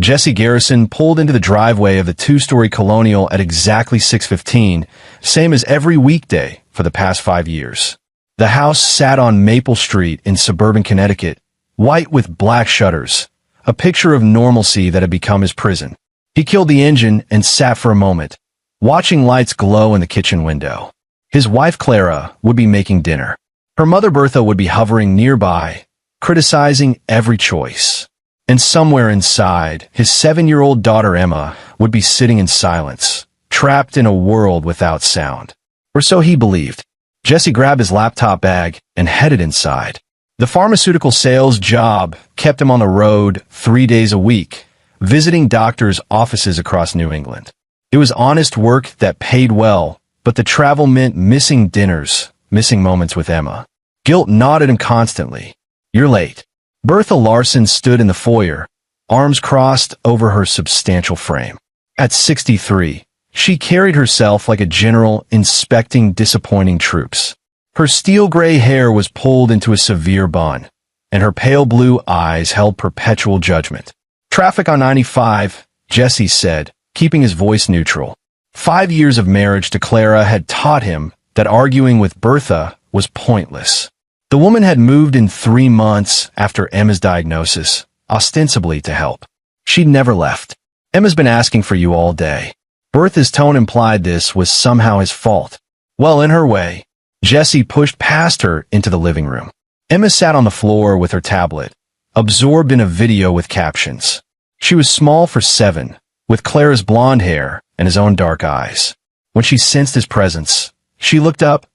Jesse Garrison pulled into the driveway of the two-story Colonial at exactly 6:15, same as every weekday for the past 5 years. The house sat on Maple Street in suburban Connecticut, white with black shutters, a picture of normalcy that had become his prison. He killed the engine and sat for a moment, watching lights glow in the kitchen window. His wife Clara would be making dinner. Her mother Bertha would be hovering nearby, criticizing every choice. And somewhere inside, his 7-year-old daughter Emma would be sitting in silence, trapped in a world without sound. Or so he believed. Jesse grabbed his laptop bag and headed inside. The pharmaceutical sales job kept him on the road 3 days a week, visiting doctors' offices across New England. It was honest work that paid well, but the travel meant missing dinners, missing moments with Emma. Guilt gnawed at him constantly. "You're late." Bertha Larson stood in the foyer, arms crossed over her substantial frame. At 63, she carried herself like a general inspecting disappointing troops. Her steel-gray hair was pulled into a severe bun, and her pale blue eyes held perpetual judgment. "Traffic on 95, Jesse said, keeping his voice neutral. 5 years of marriage to Clara had taught him that arguing with Bertha was pointless. The woman had moved in 3 months after Emma's diagnosis, ostensibly to help. She'd never left. "Emma's been asking for you all day." Bertha's tone implied this was somehow his fault. Well, in her way, Jesse pushed past her into the living room. Emma sat on the floor with her tablet, absorbed in a video with captions. She was small for 7, with Clara's blonde hair and his own dark eyes. When she sensed his presence, she looked up,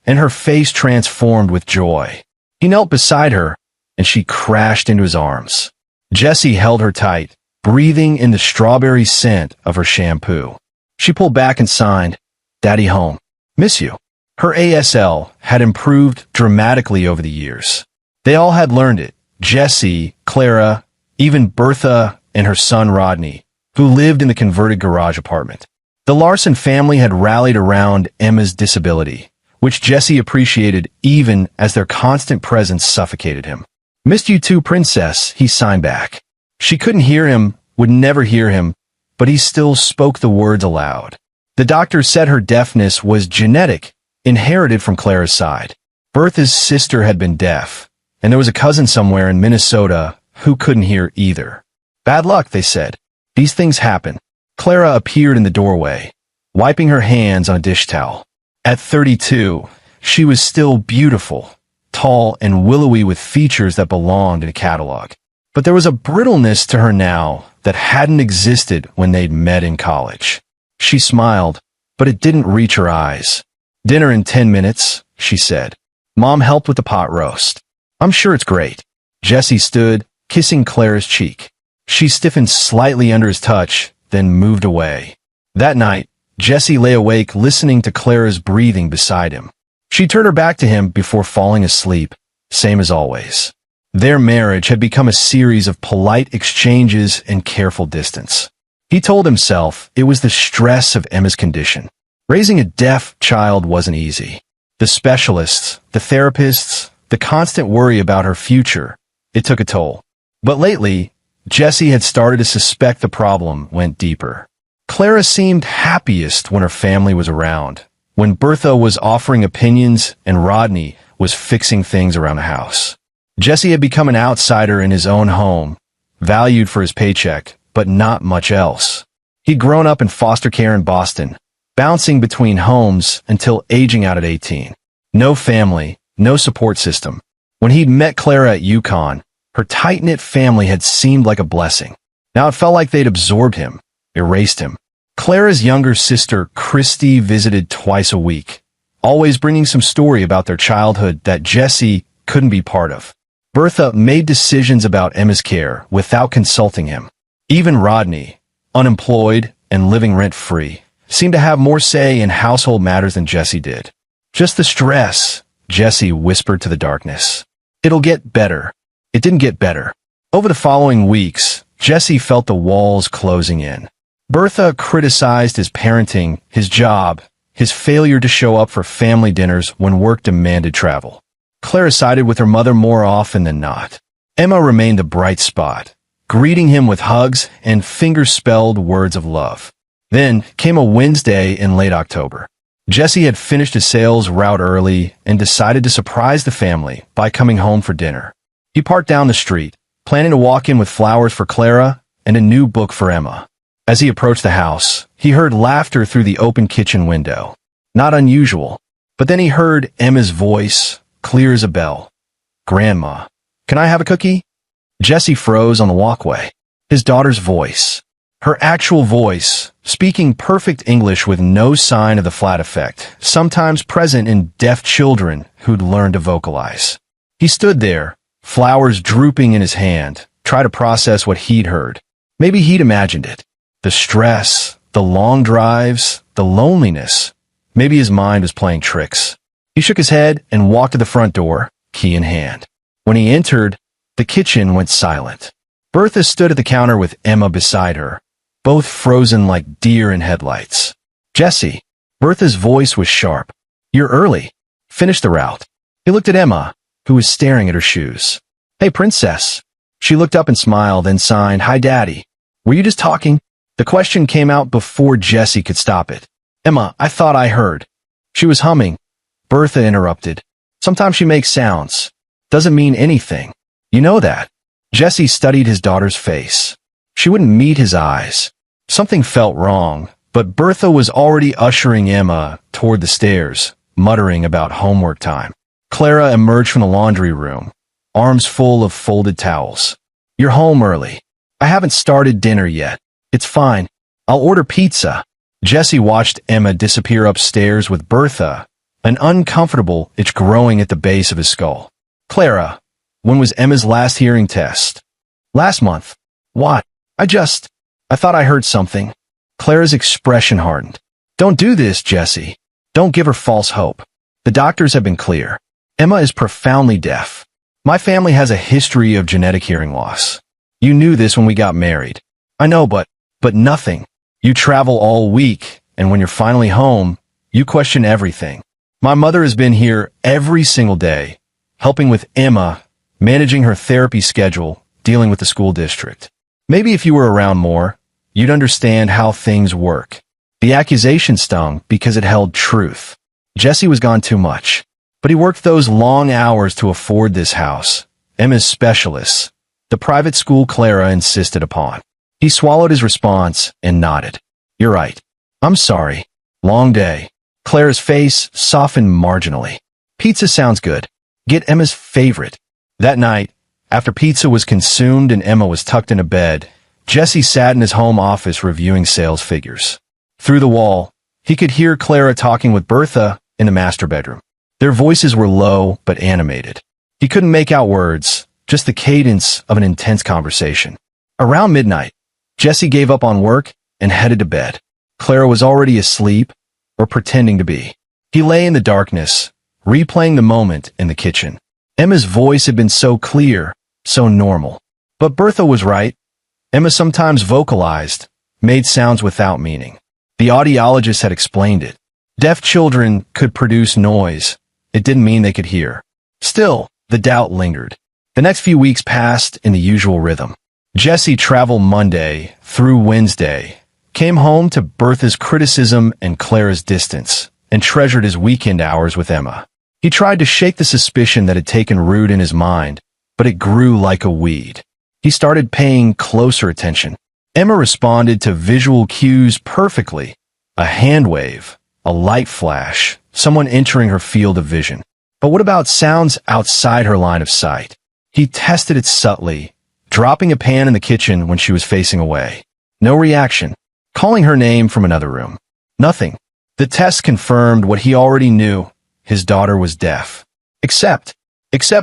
and her face transformed with joy. He knelt beside her, and she crashed into his arms. Jesse held her tight, breathing in the strawberry scent of her shampoo. She pulled back and signed, "Daddy home. Miss you." Her ASL had improved dramatically over the years. They all had learned it. Jesse, Clara, even Bertha, and her son Rodney, who lived in the converted garage apartment. The Larson family had rallied around Emma's disability, which Jesse appreciated even as their constant presence suffocated him. "Missed you too, princess," he signed back. She couldn't hear him, would never hear him, but he still spoke the words aloud. The doctor said her deafness was genetic, inherited from Clara's side. Bertha's sister had been deaf, and there was a cousin somewhere in Minnesota who couldn't hear either. "Bad luck," they said. "These things happen." Clara appeared in the doorway, wiping her hands on a dish towel. At 32, she was still beautiful, tall and willowy with features that belonged in a catalog. But there was a brittleness to her now that hadn't existed when they'd met in college. She smiled, but it didn't reach her eyes. "Dinner in 10 minutes, she said. "Mom helped with the pot roast." "I'm sure it's great." Jesse stood, kissing Clara's cheek. She stiffened slightly under his touch, then moved away. That night, Jesse lay awake listening to Clara's breathing beside him. She turned her back to him before falling asleep, same as always. Their marriage had become a series of polite exchanges and careful distance. He told himself it was the stress of Emma's condition. Raising a deaf child wasn't easy. The specialists, the therapists, the constant worry about her future, it took a toll. But lately, Jesse had started to suspect the problem went deeper. Clara seemed happiest when her family was around, when Bertha was offering opinions and Rodney was fixing things around the house. Jesse had become an outsider in his own home, valued for his paycheck, but not much else. He'd grown up in foster care in Boston, bouncing between homes until aging out at 18. No family, no support system. When he'd met Clara at UConn, her tight-knit family had seemed like a blessing. Now it felt like they'd absorbed him, erased him. Clara's younger sister, Christy, visited twice a week, always bringing some story about their childhood that Jesse couldn't be part of. Bertha made decisions about Emma's care without consulting him. Even Rodney, unemployed and living rent-free, seemed to have more say in household matters than Jesse did. "Just the stress," Jesse whispered to the darkness. "It'll get better." It didn't get better. Over the following weeks, Jesse felt the walls closing in. Bertha criticized his parenting, his job, his failure to show up for family dinners when work demanded travel. Clara sided with her mother more often than not. Emma remained a bright spot, greeting him with hugs and finger-spelled words of love. Then came a Wednesday in late October. Jesse had finished his sales route early and decided to surprise the family by coming home for dinner. He parked down the street, planning to walk in with flowers for Clara and a new book for Emma. As he approached the house, he heard laughter through the open kitchen window. Not unusual, but then he heard Emma's voice, clear as a bell. "Grandma, can I have a cookie?" Jesse froze on the walkway. His daughter's voice. Her actual voice, speaking perfect English with no sign of the flat effect, sometimes present in deaf children who'd learned to vocalize. He stood there, flowers drooping in his hand, try to process what he'd heard. Maybe he'd imagined it. The stress, the long drives, the loneliness. Maybe his mind was playing tricks. He shook his head and walked to the front door, key in hand. When he entered, the kitchen went silent. Bertha stood at the counter with Emma beside her, both frozen like deer in headlights. "Jesse." Bertha's voice was sharp. "You're early. Finish the route." He looked at Emma, who was staring at her shoes. "Hey, princess." She looked up and smiled, then signed, "Hi, Daddy. Were you just talking?" The question came out before Jesse could stop it. "Emma, I thought I heard." She was humming. Bertha interrupted. "Sometimes she makes sounds. Doesn't mean anything. You know that." Jesse studied his daughter's face. She wouldn't meet his eyes. Something felt wrong, but Bertha was already ushering Emma toward the stairs, muttering about homework time. Clara emerged from the laundry room, arms full of folded towels. "You're home early. I haven't started dinner yet. It's fine. I'll order pizza." Jesse watched Emma disappear upstairs with Bertha, an uncomfortable itch growing at the base of his skull. "Clara, when was Emma's last hearing test?" "Last month." "What?" I thought I heard something." Clara's expression hardened. "Don't do this, Jesse. Don't give her false hope. The doctors have been clear. Emma is profoundly deaf. My family has a history of genetic hearing loss. You knew this when we got married." "I know, but nothing. You travel all week, and when you're finally home, you question everything. My mother has been here every single day, helping with Emma, managing her therapy schedule, dealing with the school district. Maybe if you were around more, you'd understand how things work." The accusation stung because it held truth. Jesse was gone too much, but he worked those long hours to afford this house, Emma's specialists, the private school Clara insisted upon. He swallowed his response and nodded. "You're right. I'm sorry. Long day." Clara's face softened marginally. "Pizza sounds good. Get Emma's favorite." That night, after pizza was consumed and Emma was tucked into bed, Jesse sat in his home office reviewing sales figures. Through the wall, he could hear Clara talking with Bertha in the master bedroom. Their voices were low but animated. He couldn't make out words, just the cadence of an intense conversation. Around midnight, Jesse gave up on work and headed to bed. Clara was already asleep, or pretending to be. He lay in the darkness, replaying the moment in the kitchen. Emma's voice had been so clear, so normal. But Bertha was right. Emma sometimes vocalized, made sounds without meaning. The audiologist had explained it. Deaf children could produce noise. It didn't mean they could hear. Still, the doubt lingered. The next few weeks passed in the usual rhythm. Jesse traveled Monday through Wednesday, came home to Bertha's criticism and Clara's distance, and treasured his weekend hours with Emma. He tried to shake the suspicion that had taken root in his mind, but it grew like a weed. He started paying closer attention. Emma responded to visual cues perfectly. A hand wave, a light flash, someone entering her field of vision. But what about sounds outside her line of sight? He tested it subtly, dropping a pan in the kitchen when she was facing away. No reaction. Calling her name from another room. Nothing. The test confirmed what he already knew. His daughter was deaf. Except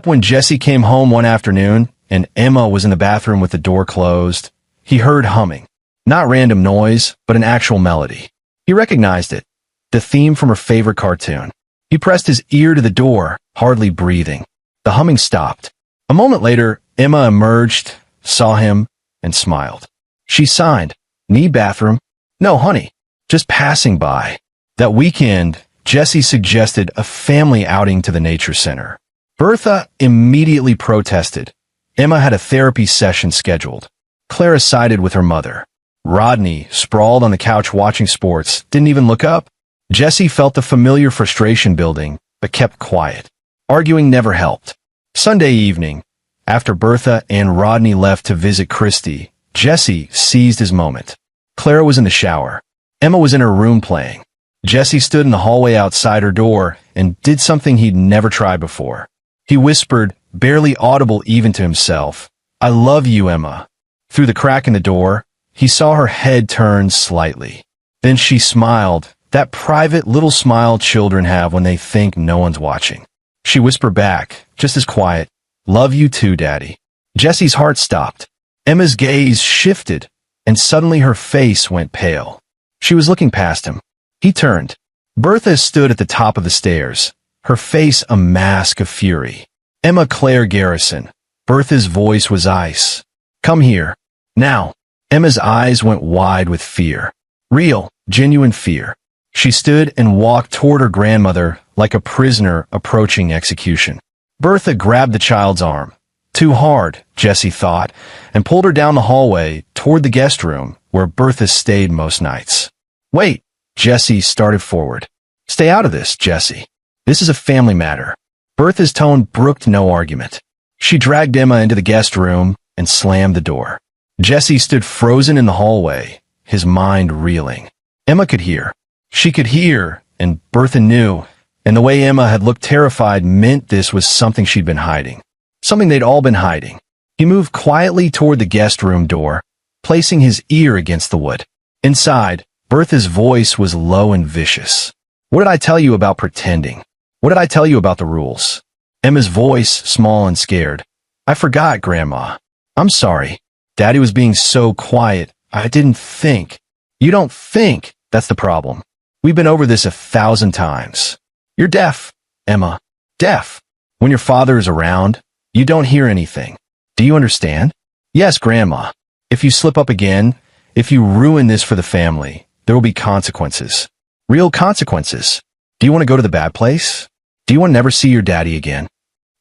when Jesse came home one afternoon and Emma was in the bathroom with the door closed, he heard humming. Not random noise, but an actual melody. He recognized it. The theme from her favorite cartoon. He pressed his ear to the door, hardly breathing. The humming stopped. A moment later, Emma emerged, saw him, and smiled. She signed. "Need bathroom?" "No, honey. Just passing by." That weekend, Jesse suggested a family outing to the nature center. Bertha immediately protested. Emma had a therapy session scheduled. Clara sided with her mother. Rodney, sprawled on the couch watching sports, didn't even look up. Jesse felt the familiar frustration building, but kept quiet. Arguing never helped. Sunday evening, after Bertha and Rodney left to visit Christy, Jesse seized his moment. Clara was in the shower. Emma was in her room playing. Jesse stood in the hallway outside her door and did something he'd never tried before. He whispered, barely audible even to himself, "I love you, Emma." Through the crack in the door, he saw her head turn slightly. Then she smiled, that private little smile children have when they think no one's watching. She whispered back, just as quiet, "Love you too, Daddy." Jesse's heart stopped. Emma's gaze shifted, and suddenly her face went pale. She was looking past him. He turned. Bertha stood at the top of the stairs, her face a mask of fury. "Emma Claire Garrison." Bertha's voice was ice. "Come here. Now." Emma's eyes went wide with fear. Real, genuine fear. She stood and walked toward her grandmother like a prisoner approaching execution. Bertha grabbed the child's arm. Too hard, Jesse thought, and pulled her down the hallway toward the guest room where Bertha stayed most nights. "Wait," Jesse started forward. "Stay out of this, Jesse. This is a family matter." Bertha's tone brooked no argument. She dragged Emma into the guest room and slammed the door. Jesse stood frozen in the hallway, his mind reeling. Emma could hear. She could hear, and Bertha knew, and the way Emma had looked terrified meant this was something she'd been hiding. Something they'd all been hiding. He moved quietly toward the guest room door, placing his ear against the wood. Inside, Bertha's voice was low and vicious. "What did I tell you about pretending? What did I tell you about the rules?" Emma's voice, small and scared. "I forgot, Grandma. I'm sorry. Daddy was being so quiet. I didn't think." "You don't think. That's the problem. We've been over this 1,000 times. You're deaf, Emma. Deaf. When your father is around, you don't hear anything. Do you understand?" "Yes, Grandma. If you slip up again, if you ruin this for the family, there will be consequences. Real consequences. Do you want to go to the bad place? Do you want to never see your daddy again?"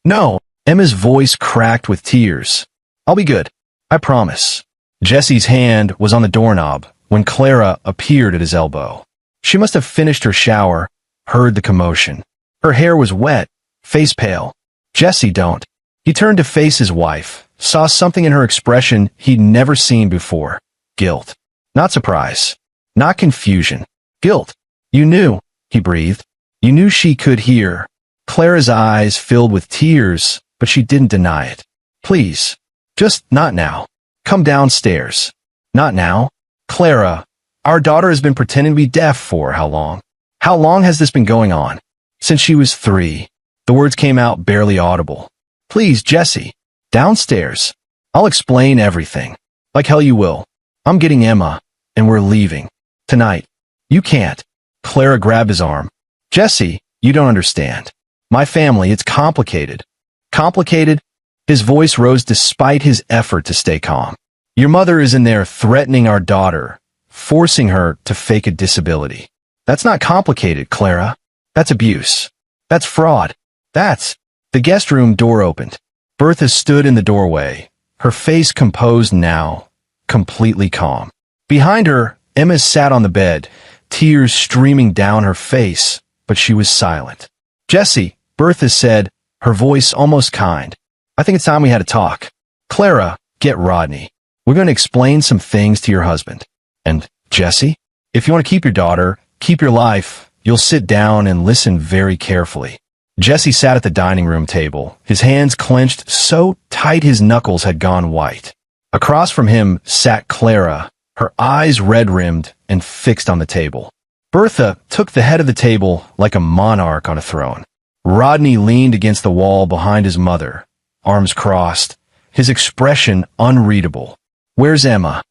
"No." Emma's voice cracked with tears. "I'll be good. I promise." Jesse's hand was on the doorknob when Clara appeared at his elbow. She must have finished her shower, heard the commotion. Her hair was wet, face pale. "Jesse, don't." He turned to face his wife, saw something in her expression he'd never seen before. Guilt. Not surprise. Not confusion. Guilt. "You knew," he breathed. "You knew she could hear." Clara's eyes filled with tears, but she didn't deny it. "Please. Just not now. Come downstairs." "Not now." "Clara, our daughter has been pretending to be deaf for how long? How long has this been going on?" "Since she was 3. The words came out barely audible. "Please, Jesse. Downstairs. I'll explain everything. Like hell you will. I'm getting Emma, and we're leaving. Tonight." "You can't." Clara grabbed his arm. "Jesse, you don't understand. My family, it's complicated." "Complicated?" His voice rose despite his effort to stay calm. "Your mother is in there threatening our daughter, forcing her to fake a disability. That's not complicated, Clara. That's abuse. That's fraud. That's—" The guest room door opened. Bertha stood in the doorway, her face composed now, completely calm. Behind her, Emma sat on the bed, tears streaming down her face, but she was silent. "Jesse," Bertha said, her voice almost kind. "I think it's time we had a talk. Clara, get Rodney. We're going to explain some things to your husband. And, Jesse, if you want to keep your daughter, keep your life, you'll sit down and listen very carefully." Jesse sat at the dining room table, his hands clenched so tight his knuckles had gone white. Across from him sat Clara, her eyes red-rimmed and fixed on the table. Bertha took the head of the table like a monarch on a throne. Rodney leaned against the wall behind his mother, arms crossed, his expression unreadable. "Where's Emma?"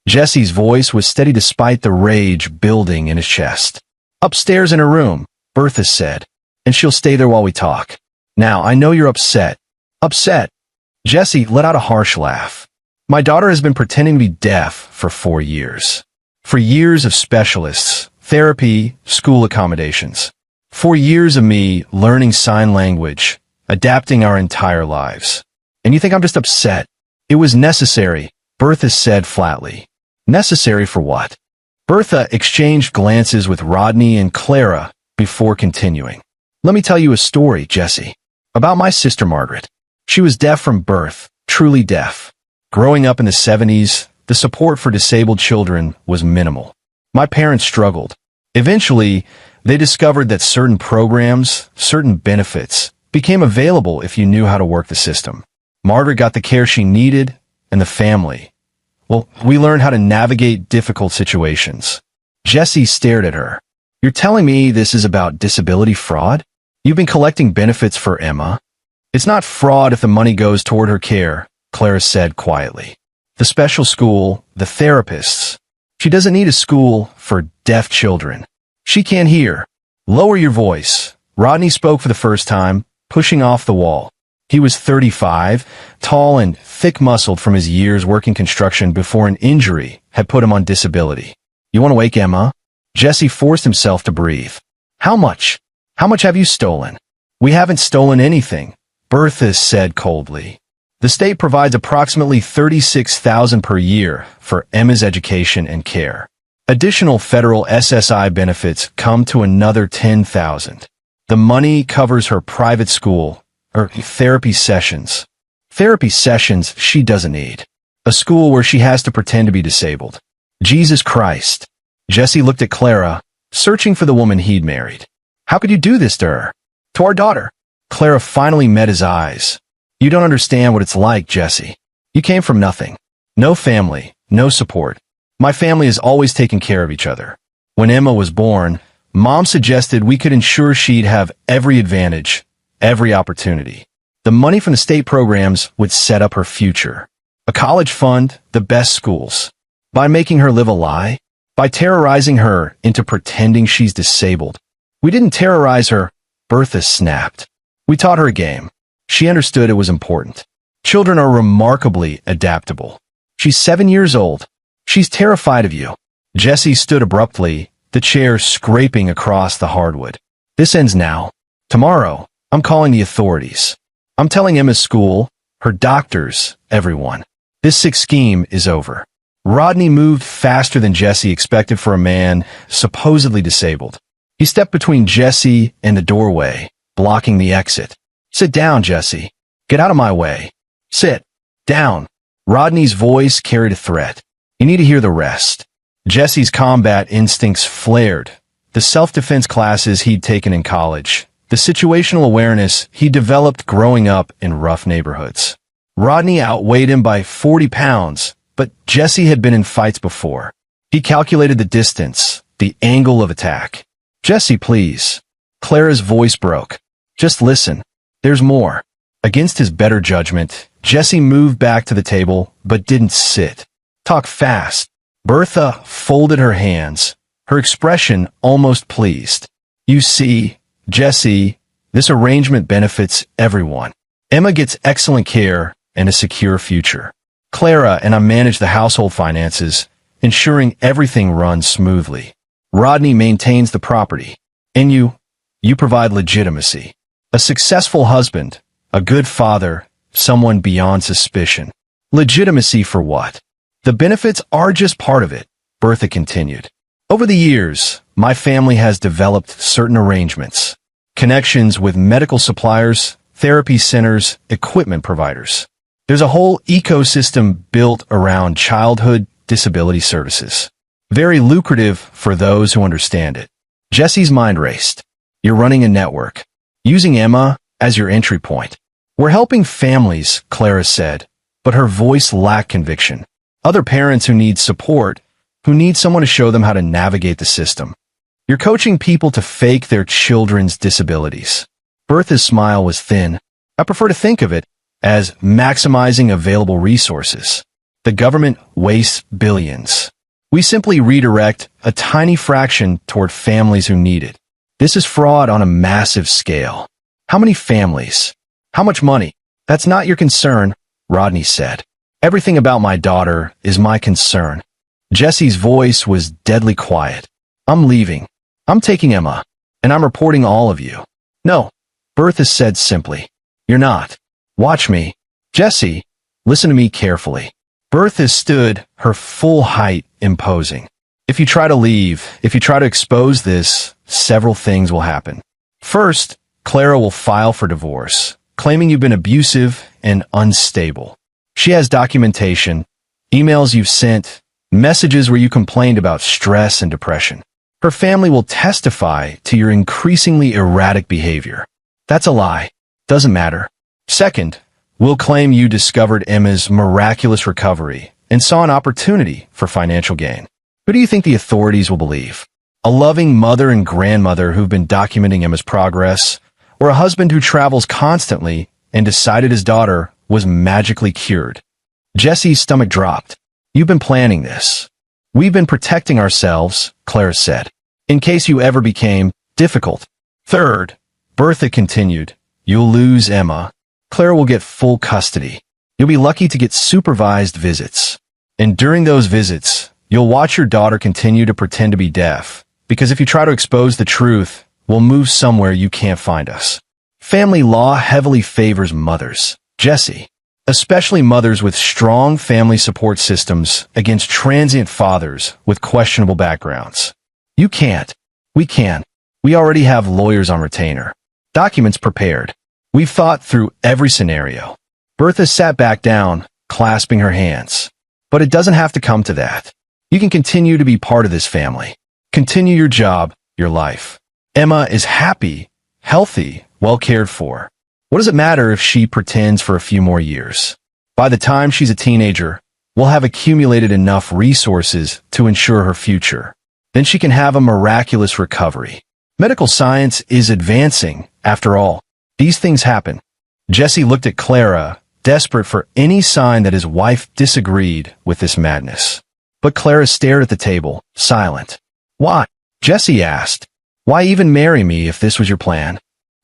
Jesse's voice was steady despite the rage building in his chest. "Upstairs in her room," Bertha said, "and she'll stay there while we talk. Now, I know you're upset." "Upset?" Jesse let out a harsh laugh. "My daughter has been pretending to be deaf for 4 years. For years of specialists, therapy, school accommodations. 4 years of me learning sign language, adapting our entire lives. And you think I'm just upset? It was necessary. Bertha said flatly. Necessary for what? Bertha exchanged glances with Rodney and Clara before continuing. Let me tell you a story, Jesse, about my sister Margaret. She was deaf from birth, truly deaf. Growing up in the 70s, the support for disabled children was minimal. My parents struggled. Eventually, they discovered that certain programs, certain benefits, became available if you knew how to work the system. Margaret got the care she needed, and the family. Well, we learned how to navigate difficult situations. Jesse stared at her. You're telling me this is about disability fraud? You've been collecting benefits for Emma? It's not fraud if the money goes toward her care, Clara said quietly. The special school, the therapists. She doesn't need a school for deaf children. She can't hear. Lower your voice. Rodney spoke for the first time, pushing off the wall. He was 35, tall and thick-muscled from his years working construction before an injury had put him on disability. You want to wake Emma? Jesse forced himself to breathe. How much? How much have you stolen? We haven't stolen anything, Bertha said coldly. The state provides approximately $36,000 per year for Emma's education and care. Additional federal SSI benefits come to another $10,000. The money covers her private school, or therapy sessions. Therapy sessions she doesn't need. A school where she has to pretend to be disabled. Jesus Christ. Jesse looked at Clara, searching for the woman he'd married. How could you do this to her? To our daughter. Clara finally met his eyes. You don't understand what it's like, Jesse. You came from nothing. No family, no support. My family has always taken care of each other. When Emma was born, Mom suggested we could ensure she'd have every advantage, every opportunity. The money from the state programs would set up her future. A college fund, the best schools. By making her live a lie, by terrorizing her into pretending she's disabled. We didn't terrorize her, Bertha snapped. We taught her a game. She understood it was important. Children are remarkably adaptable. She's 7 years old. She's terrified of you. Jesse stood abruptly, the chair scraping across the hardwood. This ends now. Tomorrow, I'm calling the authorities. I'm telling Emma's school, her doctors, everyone. This sick scheme is over. Rodney moved faster than Jesse expected for a man supposedly disabled. He stepped between Jesse and the doorway, blocking the exit. Sit down, Jesse. Get out of my way. Sit down. Rodney's voice carried a threat. You need to hear the rest. Jesse's combat instincts flared. The self-defense classes he'd taken in college. The situational awareness he developed growing up in rough neighborhoods. Rodney outweighed him by 40 pounds, but Jesse had been in fights before. He calculated the distance, the angle of attack. Jesse, please. Clara's voice broke. Just listen. There's more. Against his better judgment, Jesse moved back to the table, but didn't sit. Talk fast. Bertha folded her hands, her expression almost pleased. You see, Jesse, this arrangement benefits everyone. Emma gets excellent care and a secure future. Clara and I manage the household finances, ensuring everything runs smoothly. Rodney maintains the property. And you provide legitimacy. A successful husband, a good father, someone beyond suspicion. Legitimacy for what? The benefits are just part of it, Bertha continued. Over the years, my family has developed certain arrangements. Connections with medical suppliers, therapy centers, equipment providers. There's a whole ecosystem built around childhood disability services. Very lucrative for those who understand it. Jesse's mind raced. You're running a network. Using Emma as your entry point. We're helping families, Clara said, but her voice lacked conviction. Other parents who need support, who need someone to show them how to navigate the system. You're coaching people to fake their children's disabilities. Bertha's smile was thin. I prefer to think of it as maximizing available resources. The government wastes billions. We simply redirect a tiny fraction toward families who need it. This is fraud on a massive scale. How many families? How much money? That's not your concern, Rodney said. Everything about my daughter is my concern. Jesse's voice was deadly quiet. I'm leaving. I'm taking Emma, and I'm reporting all of you. No, Bertha said simply. You're not. Watch me. Jesse, listen to me carefully. Bertha stood, her full height imposing. If you try to leave, if you try to expose this, several things will happen. First, Clara will file for divorce, claiming you've been abusive and unstable. She has documentation, emails you've sent, messages where you complained about stress and depression. Her family will testify to your increasingly erratic behavior. That's a lie. Doesn't matter. Second, we'll claim you discovered Emma's miraculous recovery and saw an opportunity for financial gain. Who do you think the authorities will believe? A loving mother and grandmother who've been documenting Emma's progress, or a husband who travels constantly and decided his daughter was magically cured? Jesse's stomach dropped. You've been planning this. We've been protecting ourselves, Clara said, in case you ever became difficult. Third, Bertha continued, you'll lose Emma. Clara will get full custody. You'll be lucky to get supervised visits. And during those visits, you'll watch your daughter continue to pretend to be deaf, because if you try to expose the truth, we'll move somewhere you can't find us. Family law heavily favors mothers, Jesse, especially mothers with strong family support systems against transient fathers with questionable backgrounds. You can't. We can. We already have lawyers on retainer. Documents prepared. We've thought through every scenario. Bertha sat back down, clasping her hands. But it doesn't have to come to that. You can continue to be part of this family. Continue your job, your life. Emma is happy, healthy, well cared for. What does it matter if she pretends for a few more years? By the time she's a teenager, we'll have accumulated enough resources to ensure her future. Then she can have a miraculous recovery. Medical science is advancing, after all. These things happen. Jesse looked at Clara, desperate for any sign that his wife disagreed with this madness. But Clara stared at the table, silent. Why? Jesse asked. Why even marry me if this was your plan?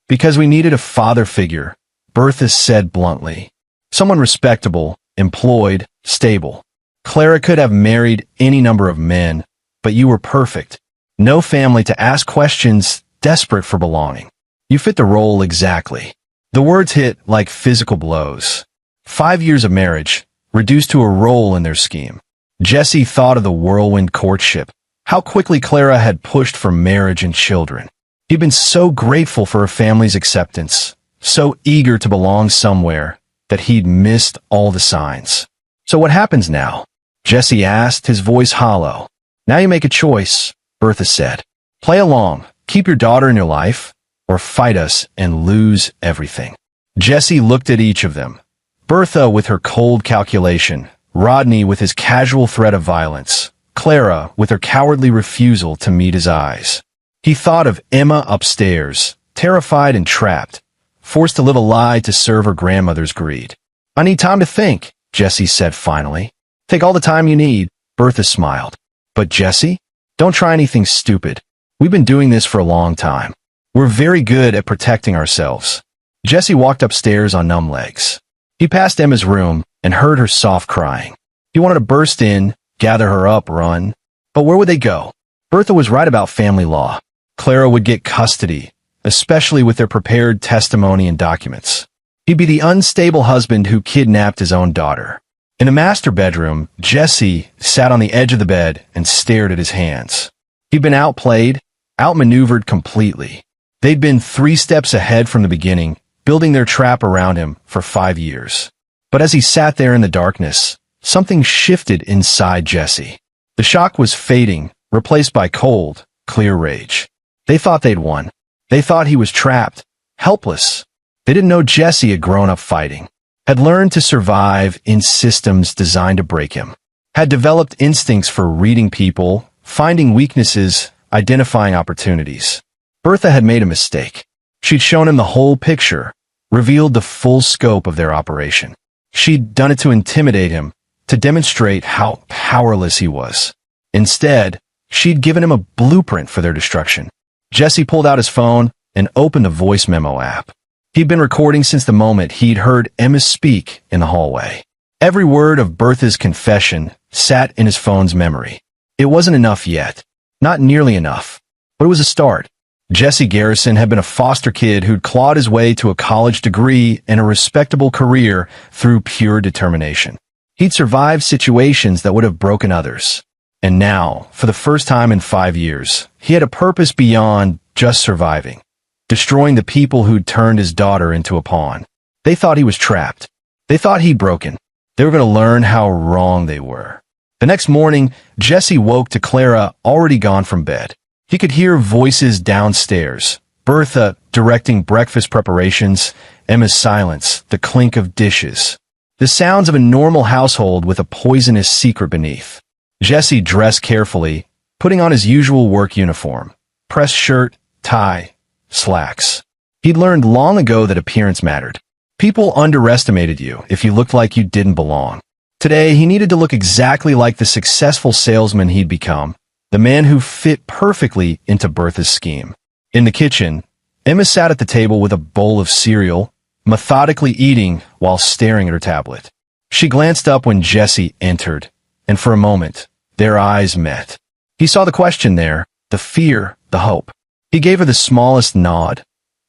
Because we needed a father figure, Bertha said bluntly. Someone respectable, employed, stable. Clara could have married any number of men, but you were perfect. No family to ask questions, desperate for belonging. You fit the role exactly. The words hit like physical blows. 5 years of marriage, reduced to a role in their scheme. Jesse thought of the whirlwind courtship, how quickly Clara had pushed for marriage and children. He'd been so grateful for her family's acceptance, so eager to belong somewhere, that he'd missed all the signs. So what happens now? Jesse asked, his voice hollow. Now you make a choice, Bertha said. Play along, keep your daughter in your life, or fight us and lose everything. Jesse looked at each of them. Bertha with her cold calculation, Rodney with his casual threat of violence, Clara with her cowardly refusal to meet his eyes. He thought of Emma upstairs, terrified and trapped, forced to live a lie to serve her grandmother's greed. I need time to think, Jesse said finally. Take all the time you need, Bertha smiled. But Jesse, don't try anything stupid. We've been doing this for a long time. We're very good at protecting ourselves. Jesse walked upstairs on numb legs. He passed Emma's room and heard her soft crying. He wanted to burst in, gather her up, run. But where would they go? Bertha was right about family law. Clara would get custody, especially with their prepared testimony and documents. He'd be the unstable husband who kidnapped his own daughter. In the master bedroom, Jesse sat on the edge of the bed and stared at his hands. He'd been outplayed, outmaneuvered completely. They'd been 3 steps ahead from the beginning, building their trap around him for 5 years. But as he sat there in the darkness, something shifted inside Jesse. The shock was fading, replaced by cold, clear rage. They thought they'd won. They thought he was trapped, helpless. They didn't know Jesse had grown up fighting, had learned to survive in systems designed to break him, had developed instincts for reading people, finding weaknesses, identifying opportunities. Bertha had made a mistake. She'd shown him the whole picture, revealed the full scope of their operation. She'd done it to intimidate him, to demonstrate how powerless he was. Instead, she'd given him a blueprint for their destruction. Jesse pulled out his phone and opened a voice memo app. He'd been recording since the moment he'd heard Emma speak in the hallway. Every word of Bertha's confession sat in his phone's memory. It wasn't enough yet. Not nearly enough. But it was a start. Jesse Garrison had been a foster kid who'd clawed his way to a college degree and a respectable career through pure determination. He'd survived situations that would have broken others. And now, for the first time in 5 years, he had a purpose beyond just surviving. Destroying the people who'd turned his daughter into a pawn. They thought he was trapped. They thought he'd broken. They were going to learn how wrong they were. The next morning, Jesse woke to Clara already gone from bed. He could hear voices downstairs. Bertha directing breakfast preparations, Emma's silence, the clink of dishes. The sounds of a normal household with a poisonous secret beneath. Jesse dressed carefully, putting on his usual work uniform. Pressed shirt, tie, slacks. He'd learned long ago that appearance mattered. People underestimated you if you looked like you didn't belong. Today, he needed to look exactly like the successful salesman he'd become, the man who fit perfectly into Bertha's scheme. In the kitchen, Emma sat at the table with a bowl of cereal, methodically eating while staring at her tablet. She glanced up when Jesse entered, and for a moment, their eyes met. He saw the question there, the fear, the hope. He gave her the smallest nod.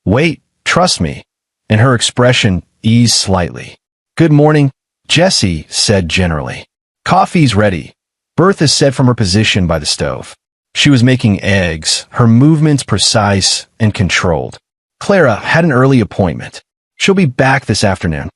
"Wait, trust me," and her expression eased slightly. "Good morning," Jesse said generally. "Coffee's ready," Bertha said from her position by the stove. She was making eggs, her movements precise and controlled. "Clara had an early appointment. She'll be back this afternoon."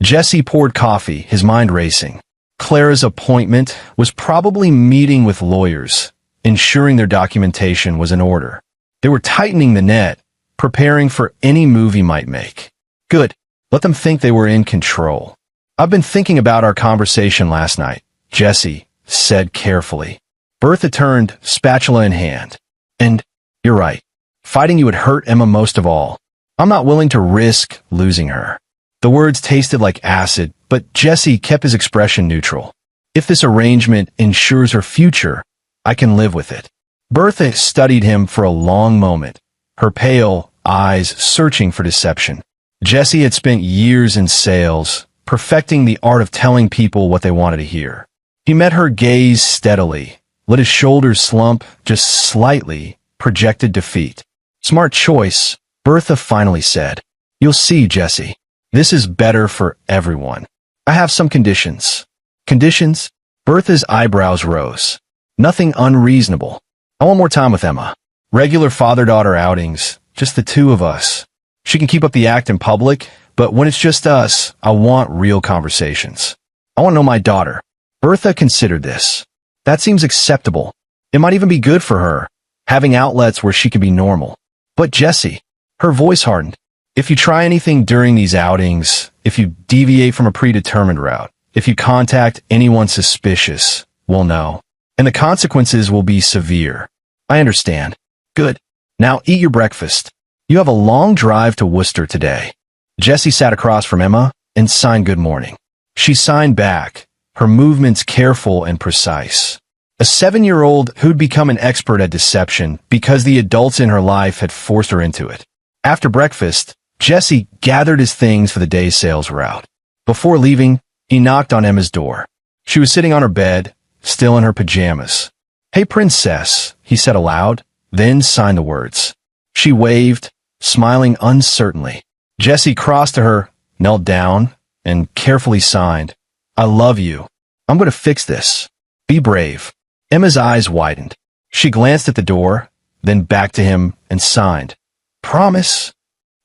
Jesse poured coffee, his mind racing. Clara's appointment was probably meeting with lawyers, ensuring their documentation was in order. They were tightening the net, preparing for any move he might make. Good. Let them think they were in control. "I've been thinking about our conversation last night," Jesse said carefully. Bertha turned, spatula in hand. "And you're right. Fighting you would hurt Emma most of all. I'm not willing to risk losing her." The words tasted like acid, but Jesse kept his expression neutral. "If this arrangement ensures her future, I can live with it." Bertha studied him for a long moment, her pale eyes searching for deception. Jesse had spent years in sales, perfecting the art of telling people what they wanted to hear. He met her gaze steadily, let his shoulders slump just slightly, projected defeat. "Smart choice," Bertha finally said. "You'll see, Jesse. This is better for everyone. I have some conditions." "Conditions?" Bertha's eyebrows rose. "Nothing unreasonable. I want more time with Emma. Regular father-daughter outings, just the two of us. She can keep up the act in public, but when it's just us, I want real conversations. I want to know my daughter." Bertha considered this. That seems acceptable. It might even be good for her, having outlets where she can be normal. "But Jesse," her voice hardened, "if you try anything during these outings, if you deviate from a predetermined route, if you contact anyone suspicious, we'll know. And the consequences will be severe." "I understand." "Good. Now eat your breakfast. You have a long drive to Worcester today." Jesse sat across from Emma and signed good morning. She signed back, her movements careful and precise. A 7-year-old who'd become an expert at deception because the adults in her life had forced her into it. After breakfast, Jesse gathered his things for the day's sales route. Before leaving, he knocked on Emma's door. She was sitting on her bed, still in her pajamas. "Hey, princess," he said aloud, then signed the words. She waved, smiling uncertainly. Jesse crossed to her, knelt down, and carefully signed. "I love you. I'm going to fix this. Be brave." Emma's eyes widened. She glanced at the door, then back to him and signed. "Promise?"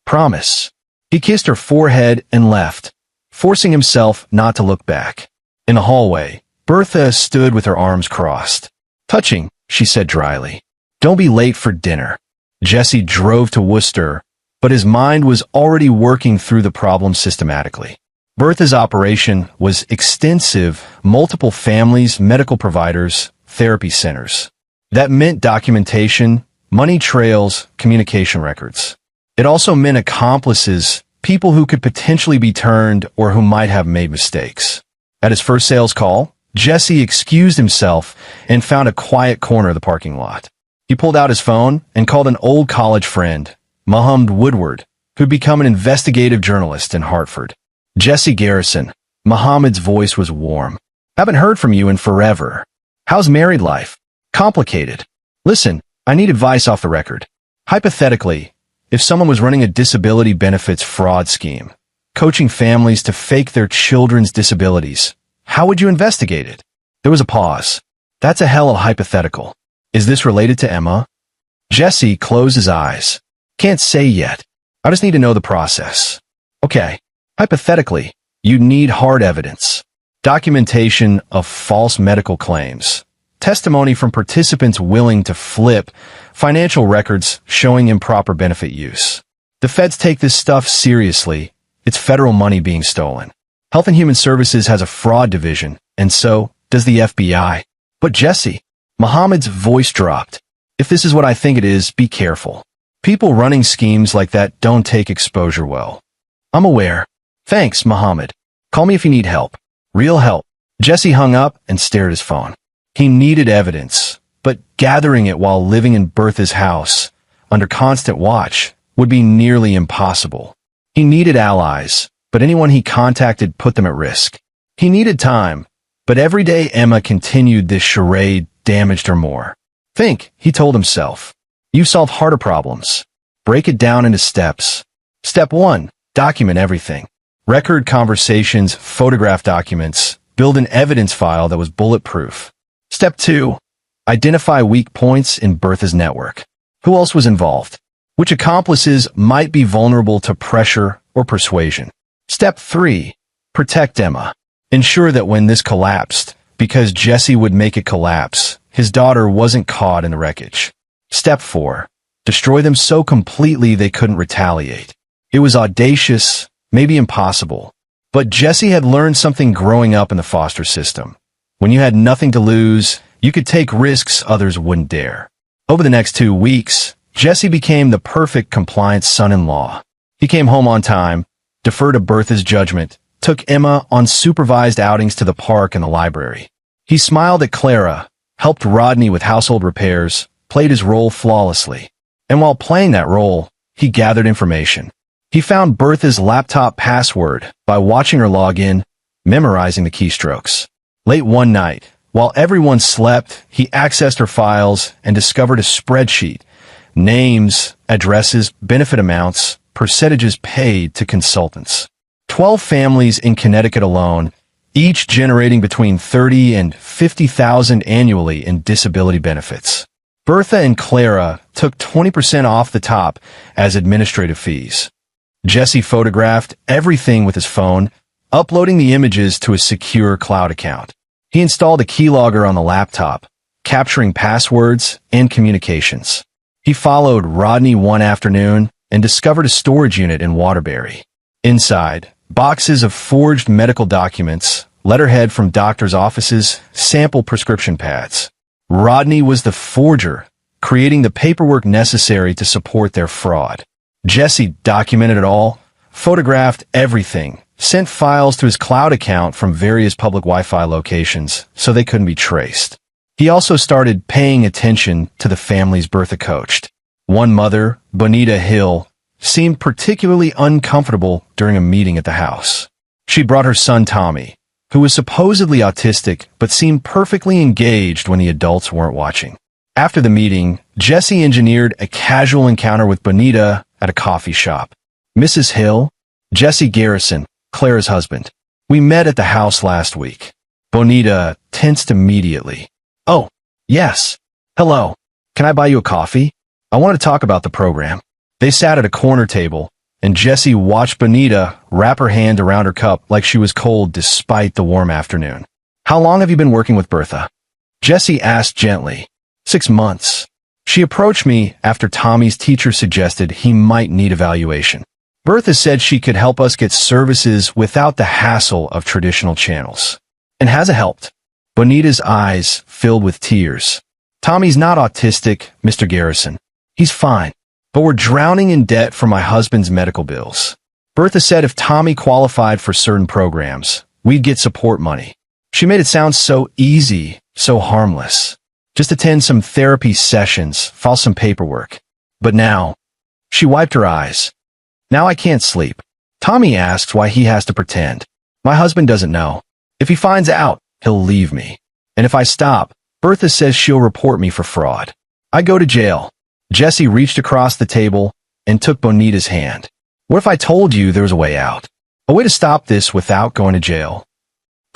"Promise." He kissed her forehead and left, forcing himself not to look back. In the hallway, Bertha stood with her arms crossed. "Touching," she said dryly. "Don't be late for dinner." Jesse drove to Worcester, but his mind was already working through the problem systematically. Bertha's operation was extensive, multiple families, medical providers, therapy centers. That meant documentation, money trails, communication records. It also meant accomplices, people who could potentially be turned or who might have made mistakes. At his first sales call, Jesse excused himself and found a quiet corner of the parking lot. He pulled out his phone and called an old college friend, Muhammad Woodward, who'd become an investigative journalist in Hartford. "Jesse Garrison." Muhammad's voice was warm. "Haven't heard from you in forever. How's married life?" "Complicated. Listen, I need advice off the record. Hypothetically, if someone was running a disability benefits fraud scheme, coaching families to fake their children's disabilities, How would you investigate it? There was a pause. That's a hell of a hypothetical. Is this related to Emma? Jesse closed his eyes. Can't say yet. I just need to know the process. Okay. Hypothetically, you'd need hard evidence. Documentation of false medical claims. Testimony from participants willing to flip. Financial records showing improper benefit use. The feds take this stuff seriously. It's federal money being stolen. Health and Human Services has a fraud division, and so does the FBI. But Jesse, Muhammad's voice dropped. If this is what I think it is, be careful. People running schemes like that don't take exposure well. I'm aware. Thanks, Muhammad. Call me if you need help. Real help. Jesse hung up and stared at his phone. He needed evidence, but gathering it while living in Bertha's house, under constant watch, would be nearly impossible. He needed allies, but anyone he contacted put them at risk. He needed time, but every day Emma continued this charade damaged her more. Think, he told himself. You solve harder problems. Break it down into steps. Step 1. Document everything. Record conversations, photograph documents, build an evidence file that was bulletproof. Step 2. Identify weak points in Bertha's network. Who else was involved? Which accomplices might be vulnerable to pressure or persuasion? Step 3. Protect Emma. Ensure that when this collapsed, because Jesse would make it collapse, his daughter wasn't caught in the wreckage. Step 4. Destroy them so completely they couldn't retaliate. It was audacious, maybe impossible. But Jesse had learned something growing up in the foster system. When you had nothing to lose, you could take risks others wouldn't dare. Over the next 2 weeks, Jesse became the perfect compliant son-in-law. He came home on time, deferred to Bertha's judgment, took Emma on supervised outings to the park and the library. He smiled at Clara, helped Rodney with household repairs, played his role flawlessly. And while playing that role, he gathered information. He found Bertha's laptop password by watching her log in, memorizing the keystrokes. Late one night, while everyone slept, he accessed her files and discovered a spreadsheet. Names, addresses, benefit amounts, percentages paid to consultants. 12 families in Connecticut alone, each generating between $30,000 and $50,000 annually in disability benefits. Bertha and Clara took 20% off the top as administrative fees. Jesse photographed everything with his phone, uploading the images to a secure cloud account. He installed a keylogger on the laptop, capturing passwords and communications. He followed Rodney one afternoon and discovered a storage unit in Waterbury. Inside, boxes of forged medical documents, letterhead from doctors' offices, sample prescription pads. Rodney was the forger, creating the paperwork necessary to support their fraud. Jesse documented it all, photographed everything, sent files to his cloud account from various public Wi-Fi locations so they couldn't be traced. He also started paying attention to the families Bertha coached. One mother, Bonita Hill, seemed particularly uncomfortable during a meeting at the house. She brought her son Tommy, who was supposedly autistic but seemed perfectly engaged when the adults weren't watching. After the meeting, Jesse engineered a casual encounter with Bonita at a coffee shop. Mrs. Hill, Jesse Garrison, Clara's husband. We met at the house last week. Bonita tensed immediately. Oh, yes. Hello. Can I buy you a coffee? I want to talk about the program. They sat at a corner table, and Jesse watched Bonita wrap her hand around her cup like she was cold despite the warm afternoon. How long have you been working with Bertha? Jesse asked gently. 6 months. She approached me after Tommy's teacher suggested he might need evaluation. Bertha said she could help us get services without the hassle of traditional channels. And has it helped? Bonita's eyes filled with tears. Tommy's not autistic, Mr. Garrison. He's fine. But we're drowning in debt for my husband's medical bills. Bertha said if Tommy qualified for certain programs, we'd get support money. She made it sound so easy, so harmless. Just attend some therapy sessions, file some paperwork. But now, she wiped her eyes. Now I can't sleep. Tommy asks why he has to pretend. My husband doesn't know. If he finds out, he'll leave me. And if I stop, Bertha says she'll report me for fraud. I go to jail. Jesse reached across the table and took Bonita's hand. What if I told you there was a way out? A way to stop this without going to jail?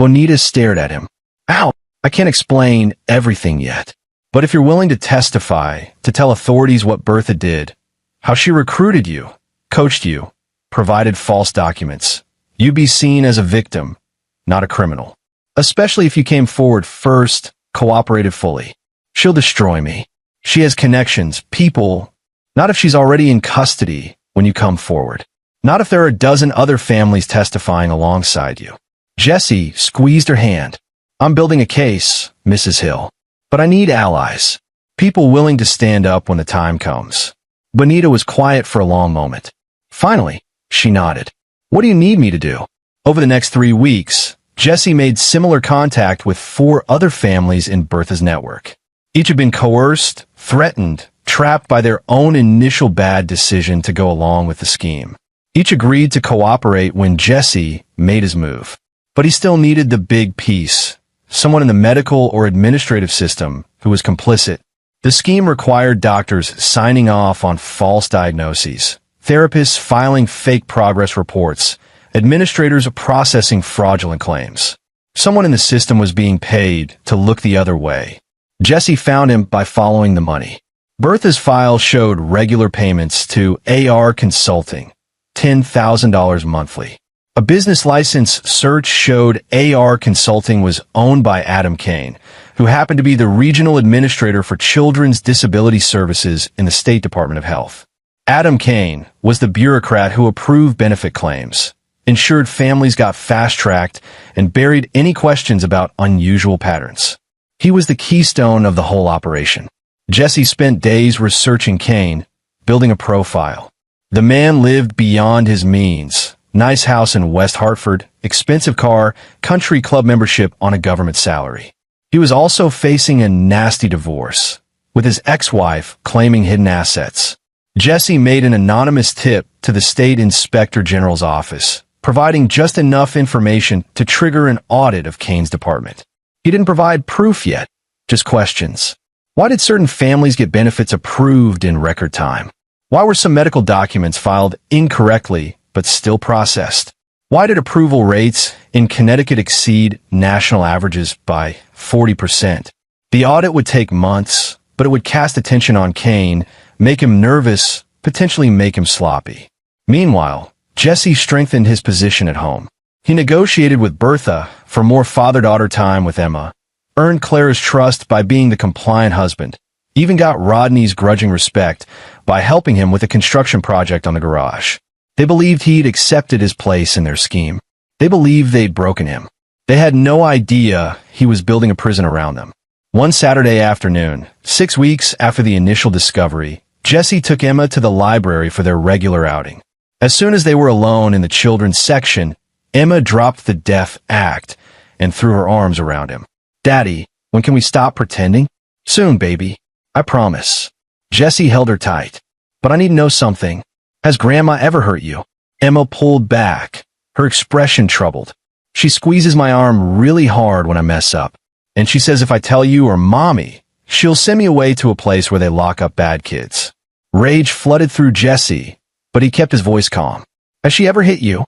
Bonita stared at him. Ow! I can't explain everything yet. But if you're willing to testify, to tell authorities what Bertha did, how she recruited you, coached you, provided false documents, you'd be seen as a victim, not a criminal. Especially if you came forward first, cooperated fully. She'll destroy me. She has connections, people. Not if she's already in custody when you come forward. Not if there are a dozen other families testifying alongside you. Jessie squeezed her hand. I'm building a case, Mrs. Hill. But I need allies. People willing to stand up when the time comes. Bonita was quiet for a long moment. Finally, she nodded. What do you need me to do? Over the next 3 weeks, Jessie made similar contact with 4 other families in Bertha's network. Each had been coerced, threatened, trapped by their own initial bad decision to go along with the scheme. Each agreed to cooperate when Jessie made his move. But he still needed the big piece, someone in the medical or administrative system who was complicit. The scheme required doctors signing off on false diagnoses, therapists filing fake progress reports, administrators processing fraudulent claims. Someone in the system was being paid to look the other way. Jessie found him by following the money. Bertha's file showed regular payments to AR Consulting, $10,000 monthly. A business license search showed AR Consulting was owned by Adam Kane, who happened to be the regional administrator for Children's Disability Services in the State Department of Health. Adam Kane was the bureaucrat who approved benefit claims, ensured families got fast-tracked, and buried any questions about unusual patterns. He was the keystone of the whole operation. Jessie spent days researching Kane, building a profile. The man lived beyond his means. Nice house in West Hartford, expensive car, country club membership on a government salary. He was also facing a nasty divorce, with his ex-wife claiming hidden assets. Jessie made an anonymous tip to the State Inspector General's office, providing just enough information to trigger an audit of Kane's department. He didn't provide proof yet, just questions. Why did certain families get benefits approved in record time? Why were some medical documents filed incorrectly but still processed? Why did approval rates in Connecticut exceed national averages by 40%? The audit would take months, but it would cast attention on Kane, make him nervous, potentially make him sloppy. Meanwhile, Jessie strengthened his position at home. He negotiated with Bertha for more father-daughter time with Emma, earned Clara's trust by being the compliant husband, even got Rodney's grudging respect by helping him with a construction project on the garage. They believed he'd accepted his place in their scheme. They believed they'd broken him. They had no idea he was building a prison around them. One Saturday afternoon, 6 weeks after the initial discovery, Jessie took Emma to the library for their regular outing. As soon as they were alone in the children's section, Emma dropped the deaf act and threw her arms around him. Daddy, when can we stop pretending? Soon, baby. I promise. Jessie held her tight. But I need to know something. Has Grandma ever hurt you? Emma pulled back, her expression troubled. She squeezes my arm really hard when I mess up. And she says if I tell you or Mommy, she'll send me away to a place where they lock up bad kids. Rage flooded through Jessie, but he kept his voice calm. Has she ever hit you?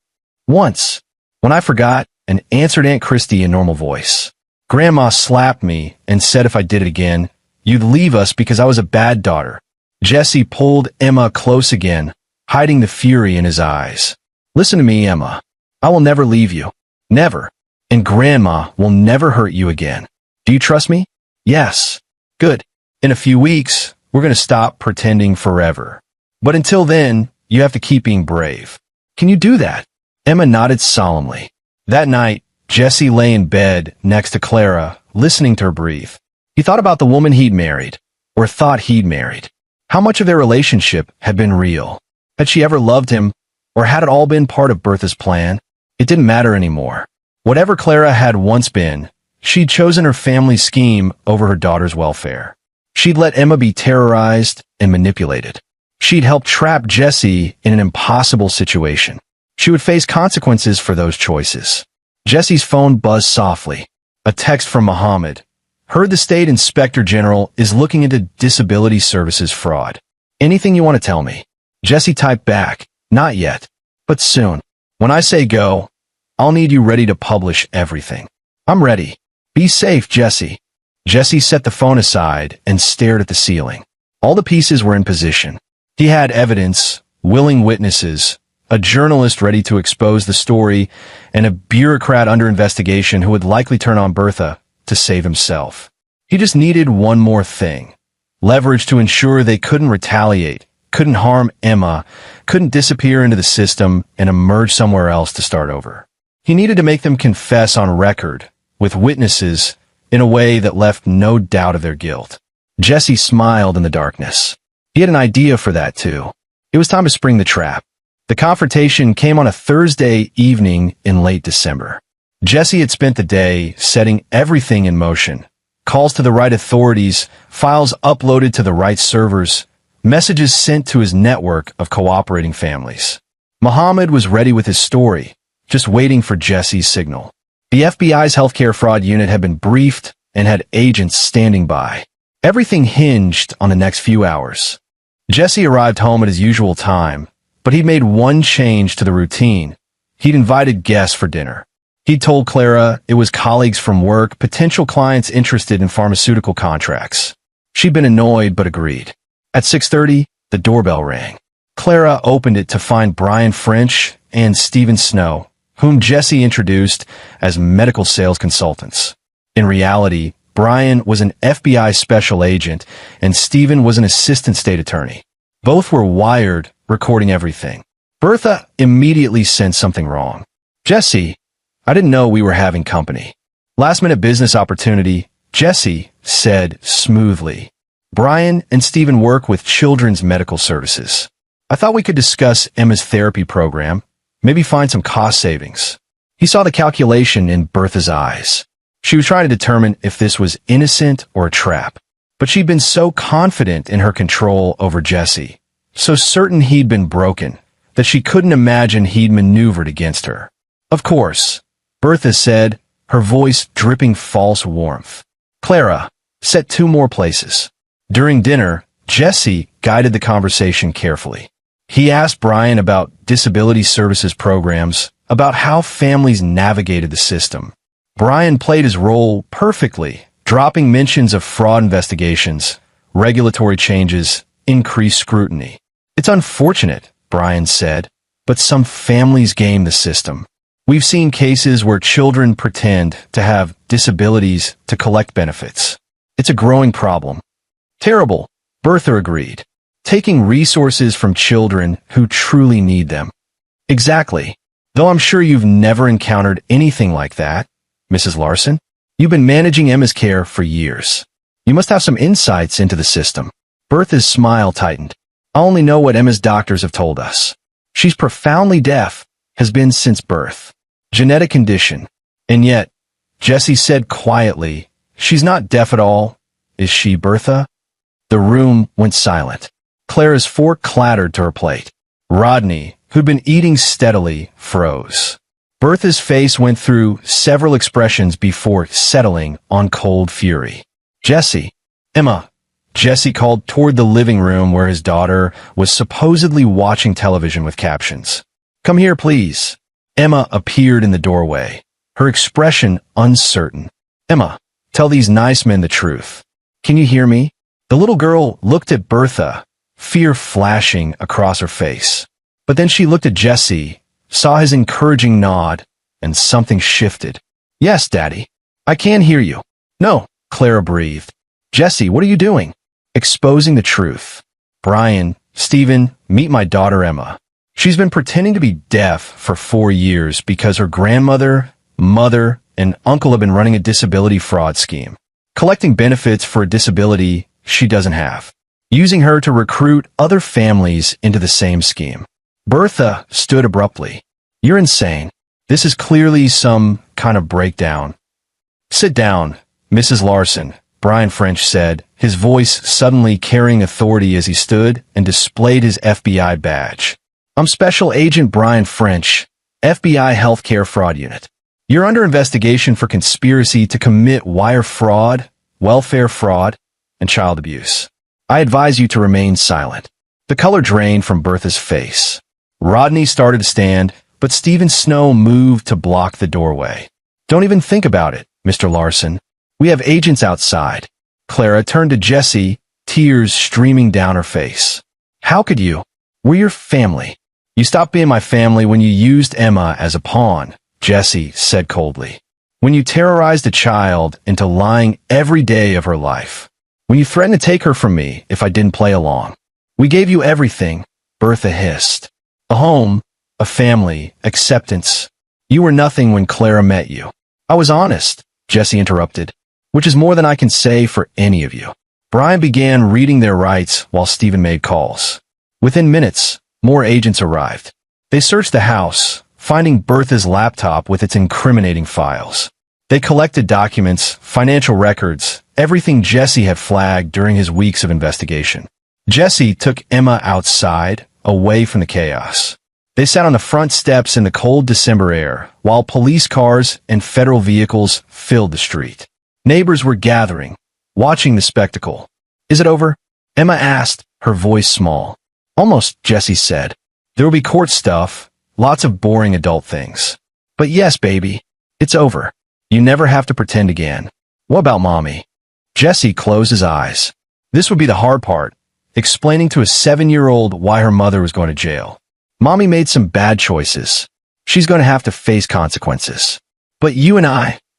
Once. When I forgot and answered Aunt Christie in normal voice. Grandma slapped me and said if I did it again, you'd leave us because I was a bad daughter. Jessie pulled Emma close again, hiding the fury in his eyes. Listen to me, Emma. I will never leave you. Never. And Grandma will never hurt you again. Do you trust me? Yes. Good. In a few weeks, we're going to stop pretending forever. But until then, you have to keep being brave. Can you do that? Emma nodded solemnly. That night, Jessie lay in bed next to Clara, listening to her breathe. He thought about the woman he'd married, or thought he'd married. How much of their relationship had been real? Had she ever loved him, or had it all been part of Bertha's plan? It didn't matter anymore. Whatever Clara had once been, she'd chosen her family's scheme over her daughter's welfare. She'd let Emma be terrorized and manipulated. She'd helped trap Jessie in an impossible situation. She would face consequences for those choices. Jessie's phone buzzed softly. A text from Muhammad. Heard the State Inspector General is looking into disability services fraud. Anything you want to tell me? Jessie typed back. Not yet, but soon. When I say go, I'll need you ready to publish everything. I'm ready. Be safe, Jesse. Jesse set the phone aside and stared at the ceiling. All the pieces were in position. He had evidence, willing witnesses, a journalist ready to expose the story, and a bureaucrat under investigation who would likely turn on Bertha to save himself. He just needed one more thing. Leverage to ensure they couldn't retaliate, couldn't harm Emma, couldn't disappear into the system and emerge somewhere else to start over. He needed to make them confess on record, with witnesses, in a way that left no doubt of their guilt. Jesse smiled in the darkness. He had an idea for that too. It was time to spring the trap. The confrontation came on a Thursday evening in late December. Jesse had spent the day setting everything in motion. Calls to the right authorities, files uploaded to the right servers, messages sent to his network of cooperating families. Muhammad was ready with his story, just waiting for Jesse's signal. The FBI's healthcare fraud unit had been briefed and had agents standing by. Everything hinged on the next few hours. Jesse arrived home at his usual time, but he'd made one change to the routine. He'd invited guests for dinner. He'd told Clara it was colleagues from work, potential clients interested in pharmaceutical contracts. She'd been annoyed but agreed. At 6:30, the doorbell rang. Clara opened it to find Brian French and Stephen Snow, whom Jesse introduced as medical sales consultants. In reality, Brian was an FBI special agent and Stephen was an assistant state attorney. Both were wired, recording everything. Bertha immediately sensed something wrong. Jesse, I didn't know we were having company. Last-minute business opportunity, Jesse said smoothly. Brian and Stephen work with children's medical services. I thought we could discuss Emma's therapy program, maybe find some cost savings. He saw the calculation in Bertha's eyes. She was trying to determine if this was innocent or a trap. But she'd been so confident in her control over Jesse, so certain he'd been broken, that she couldn't imagine he'd maneuvered against her. Of course, Bertha said, her voice dripping false warmth. Clara, set 2 more places. During dinner, Jesse guided the conversation carefully. He asked Brian about disability services programs, about how families navigated the system. Brian played his role perfectly, dropping mentions of fraud investigations, regulatory changes, increased scrutiny. It's unfortunate, Brian said, but some families game the system. We've seen cases where children pretend to have disabilities to collect benefits. It's a growing problem. Terrible, Bertha agreed. Taking resources from children who truly need them. Exactly. Though I'm sure you've never encountered anything like that, Mrs. Larson. You've been managing Emma's care for years. You must have some insights into the system. Bertha's smile tightened. I only know what Emma's doctors have told us. She's profoundly deaf, has been since birth. Genetic condition. And yet, Jesse said quietly, she's not deaf at all, is she, Bertha? The room went silent. Clara's fork clattered to her plate. Rodney, who'd been eating steadily, froze. Bertha's face went through several expressions before settling on cold fury. Jesse. Emma. Jesse called toward the living room where his daughter was supposedly watching television with captions. Come here, please. Emma appeared in the doorway, her expression uncertain. Emma, tell these nice men the truth. Can you hear me? The little girl looked at Bertha, fear flashing across her face. But then she looked at Jesse, saw his encouraging nod, and something shifted. Yes, Daddy. I can hear you. No, Clara breathed. Jesse, what are you doing? Exposing the truth. Brian, Stephen, meet my daughter Emma. She's been pretending to be deaf for 4 years because her grandmother, mother, and uncle have been running a disability fraud scheme, collecting benefits for a disability she doesn't have, using her to recruit other families into the same scheme. Bertha stood abruptly. You're insane. This is clearly some kind of breakdown. Sit down, Mrs. Larson, Brian French said, his voice suddenly carrying authority as he stood and displayed his FBI badge. I'm Special Agent Brian French, FBI Healthcare Fraud Unit. You're under investigation for conspiracy to commit wire fraud, welfare fraud, and child abuse. I advise you to remain silent. The color drained from Bertha's face. Rodney started to stand, but Stephen Snow moved to block the doorway. Don't even think about it, Mr. Larson. We have agents outside. Clara turned to Jesse, tears streaming down her face. How could you? We're your family. You stopped being my family when you used Emma as a pawn, Jesse said coldly. When you terrorized a child into lying every day of her life. When you threatened to take her from me if I didn't play along. We gave you everything, Bertha hissed. A home, a family, acceptance. You were nothing when Clara met you. I was honest, Jesse interrupted, which is more than I can say for any of you. Brian began reading their rights while Stephen made calls. Within minutes, more agents arrived. They searched the house, finding Bertha's laptop with its incriminating files. They collected documents, financial records, everything Jesse had flagged during his weeks of investigation. Jesse took Emma outside, away from the chaos. They sat on the front steps in the cold December air, while police cars and federal vehicles filled the street. Neighbors were gathering, watching the spectacle. Is it over? Emma asked, her voice small. Almost, Jesse said. There will be court stuff, lots of boring adult things. But yes, baby, it's over. You never have to pretend again. What about Mommy? Jesse closed his eyes. This would be the hard part, explaining to a 7-year-old why her mother was going to jail. Mommy made some bad choices. She's going to have to face consequences. But you and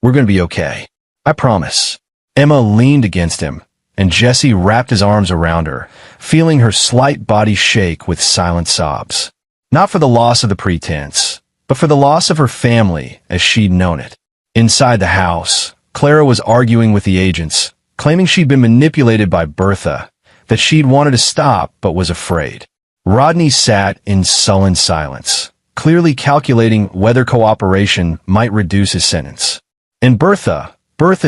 we're going to be okay. I promise. Emma leaned against him, and Jesse wrapped his arms around her, feeling her slight body shake with silent sobs. Not for the loss of the pretense, but for the loss of her family as she'd known it. Inside the house, Clara was arguing with the agents, claiming she'd been manipulated by Bertha, that she'd wanted to stop but was afraid. Rodney sat in sullen silence, clearly calculating whether cooperation might reduce his sentence. And Bertha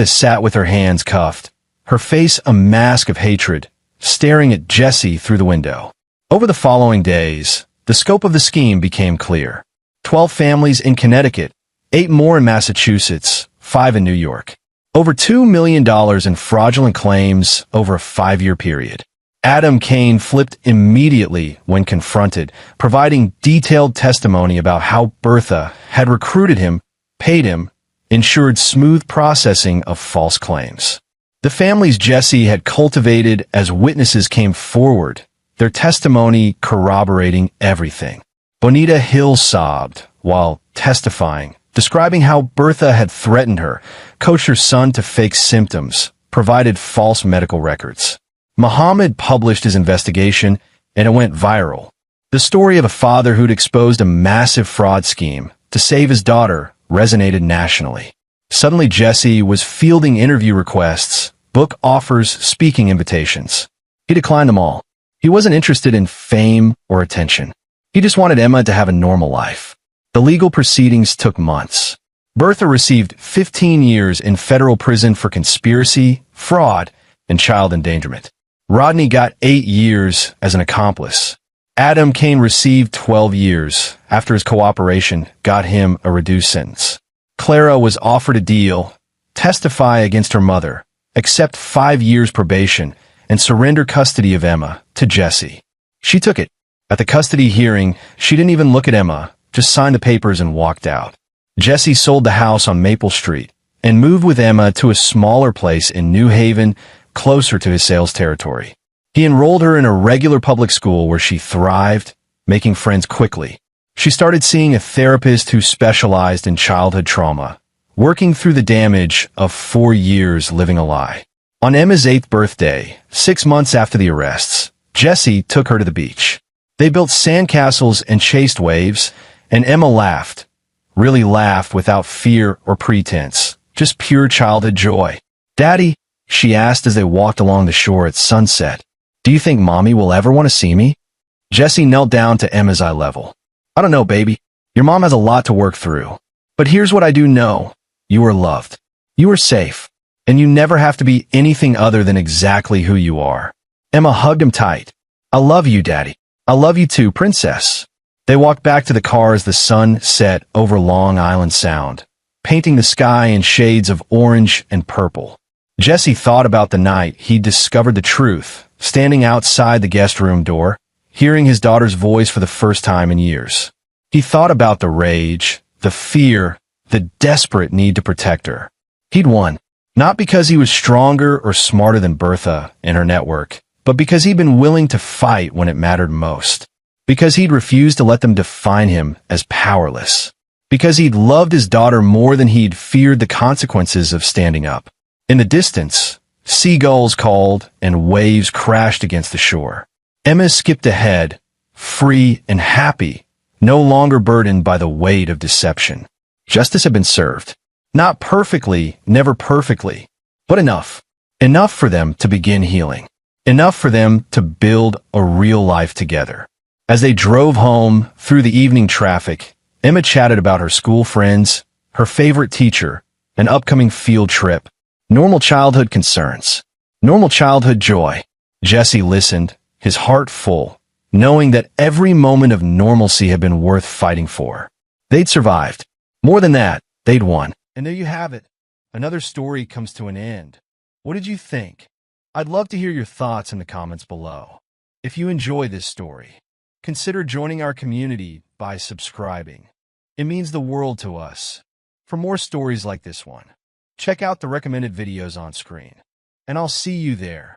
sat with her hands cuffed, her face a mask of hatred, staring at Jesse through the window. Over the following days, the scope of the scheme became clear. 12 families in Connecticut, 8 more in Massachusetts, 5 in New York. Over $2 million in fraudulent claims over a 5-year period. Adam Kane flipped immediately when confronted, providing detailed testimony about how Bertha had recruited him, paid him, ensured smooth processing of false claims. The families Jesse had cultivated as witnesses came forward, their testimony corroborating everything. Bonita Hill sobbed while testifying, describing how Bertha had threatened her, coached her son to fake symptoms, provided false medical records. Muhammad published his investigation, and it went viral. The story of a father who'd exposed a massive fraud scheme to save his daughter resonated nationally. Suddenly Jesse was fielding interview requests, book offers, speaking invitations. He declined them all. He wasn't interested in fame or attention. He just wanted Emma to have a normal life. The legal proceedings took months. Bertha received 15 years in federal prison for conspiracy, fraud, and child endangerment. Rodney got 8 years as an accomplice. Adam Kane received 12 years after his cooperation got him a reduced sentence. Clara was offered a deal, testify against her mother, accept 5 years probation, and surrender custody of Emma to Jesse. She took it. At the custody hearing, she didn't even look at Emma, just signed the papers and walked out. Jesse sold the house on Maple Street and moved with Emma to a smaller place in New Haven, closer to his sales territory. He enrolled her in a regular public school where she thrived, making friends quickly. She started seeing a therapist who specialized in childhood trauma, working through the damage of 4 years living a lie. On Emma's 8th birthday, 6 months after the arrests, Jesse took her to the beach. They built sandcastles and chased waves, and Emma laughed, really laughed without fear or pretense, just pure childhood joy. "Daddy," she asked as they walked along the shore at sunset, "do you think Mommy will ever want to see me?" Jesse knelt down to Emma's eye level. "I don't know, baby. Your mom has a lot to work through. But here's what I do know. You are loved. You are safe. And you never have to be anything other than exactly who you are." Emma hugged him tight. "I love you, Daddy. I love you too, Princess." They walked back to the car as the sun set over Long Island Sound, painting the sky in shades of orange and purple. Jesse thought about the night he'd discovered the truth, standing outside the guest room door, hearing his daughter's voice for the first time in years. He thought about the rage, the fear, the desperate need to protect her. He'd won. Not because he was stronger or smarter than Bertha and her network, but because he'd been willing to fight when it mattered most. Because he'd refused to let them define him as powerless. Because he'd loved his daughter more than he'd feared the consequences of standing up. In the distance, seagulls called and waves crashed against the shore. Emma skipped ahead, free and happy, no longer burdened by the weight of deception. Justice had been served. Not perfectly, never perfectly, but enough. Enough for them to begin healing. Enough for them to build a real life together. As they drove home through the evening traffic, Emma chatted about her school friends, her favorite teacher, an upcoming field trip, normal childhood concerns, normal childhood joy. Jesse listened, his heart full, knowing that every moment of normalcy had been worth fighting for. They'd survived. More than that, they'd won. And there you have it. Another story comes to an end. What did you think? I'd love to hear your thoughts in the comments below. If you enjoy this story, consider joining our community by subscribing. It means the world to us. For more stories like this one, check out the recommended videos on screen. And I'll see you there.